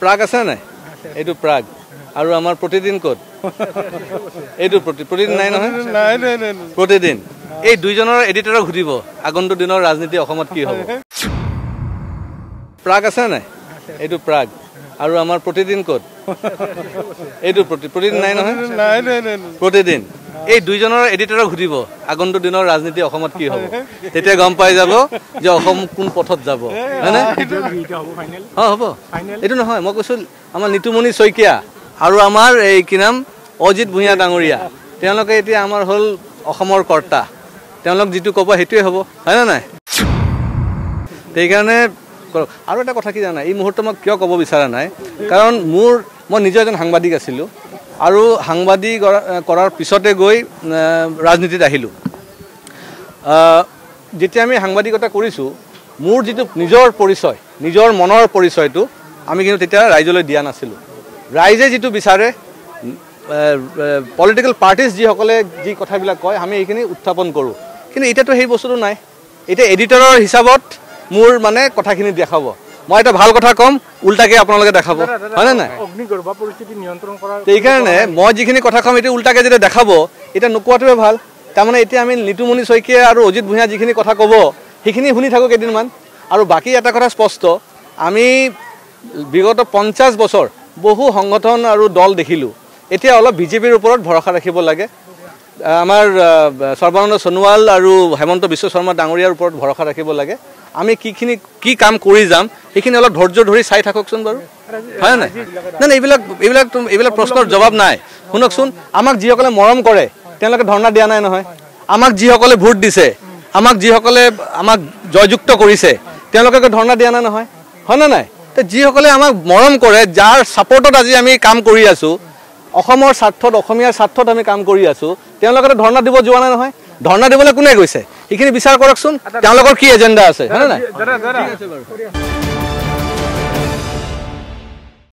প্ৰাগ আছে নাই এইটো প্ৰাগ আৰু আমাৰ প্ৰতিদিন ক'ত এইটো প্ৰতিদিন নাই নহয় প্ৰতিদিন এই দুইজনৰ এডিটৰক সুধিব আগন্তুক দিনৰ ৰাজনীতি অসমত কি হ'ব প্ৰাগ আছে নাই এইটো প্ৰাগ আৰু আমাৰ প্ৰতিদিন ক'ত এইটো প্ৰতিদিন নাই নহয় প্ৰতিদিন এই দুইজনৰ এডিটৰক সুধিব আগন্তুক দিনৰ ৰাজনীতি অসমত কি হ'ব তেতিয়া গম পাই যাব যে অসম কোন পথত যাব হয়নে হ'ব এইটো নহয় মই কৈছোঁ আমাৰ নিতুমণি শইকীয়া আৰু আমাৰ এই কি নাম অজিত ভূঞা ডাঙৰীয়া তেওঁলোকে এতিয়া আমাৰ হ'ল অসমৰ কৰ্তা তেওঁলোক যিটো ক'ব সেইটোৱে হ'ব হয়নে নাই সেইকাৰণে আৰু এটা কথা কি জানা এই মুহূৰ্তত মই কিয় ক'ব বিচৰা নাই কাৰণ মই নিজে এজন সাংবাদিক আছিলোঁ আৰু সাংবাদিক কৰাৰ পিছতে গৈ ৰাজনীতিত আহিলোঁ যেতিয়া আমি সাংবাদিকতা কৰিছোঁ মোৰ যিটো নিজৰ পৰিচয় নিজৰ মনৰ পৰিচয়টো আমি কিন্তু তেতিয়া ৰাইজলৈ দিয়া নাছিলোঁ ৰাইজে যিটো বিচাৰে পলিটিকেল পাৰ্টিজ যিসকলে যি কথাবিলাক কয় আমি এইখিনি উত্থাপন কৰোঁ কিন্তু এতিয়াতো সেই বস্তুটো নাই এতিয়া এডিটৰৰ হিচাপত মোৰ মানে কথাখিনি দেখাব মই এটা ভাল কথা ক'ম উল্টাকে আপোনালোকে দেখাব হয়নে নাই সেইকাৰণে মই যিখিনি কথা ক'ম এতিয়া উল্টাকে যেতিয়া দেখাব এতিয়া নোকোৱাটোৱে ভাল তাৰমানে এতিয়া আমি নিতুমণি শইকীয়া আৰু অজিত ভূঞা যিখিনি কথা ক'ব সেইখিনি শুনি থাকোঁ কেইদিনমান আৰু বাকী এটা কথা স্পষ্ট আমি বিগত 50 বছৰ বহু সংগঠন আৰু দল দেখিলোঁ এতিয়া অলপ বিজেপিৰ ওপৰত ভৰসা ৰাখিব লাগে আমাৰ সৰ্বানন্দ সোণোৱাল আৰু হেমন্ত বিশ্ব শৰ্মা ডাঙৰীয়াৰ ওপৰত ভৰসা ৰাখিব লাগে আমি কি কাম কৰি যাম সেইখিনি অলপ ধৈৰ্য ধৰি চাই থাককচোন বাৰু হয় নাই নাই এইবিলাক প্ৰশ্নৰ জবাব নাই শুনকচোন আমাক যিসকলে মৰম কৰে তেওঁলোকে ধৰ্ণা দিয়া নাই নহয় আমাক যিসকলে ভোট দিছে আমাক যিসকলে আমাক জয়যুক্ত কৰিছে তেওঁলোকে ধৰ্ণা দিয়া নাই নহয় হয়নে নাই তো যিসকলে আমাক মৰম কৰে যাৰ ছাপৰ্টত আজি আমি কাম কৰি আছোঁ অসমৰ স্বাৰ্থত অসমীয়াৰ স্বাৰ্থত আমি কাম কৰি আছোঁ তেওঁলোকে ধৰ্ণা দিব যোৱা নাই নহয় ধৰ্ণা দিবলৈ কোনে গৈছে সেইখিনি বিচাৰ কৰকচোন তেওঁলোকৰ কি এজেণ্ডা আছে হয়নে নাই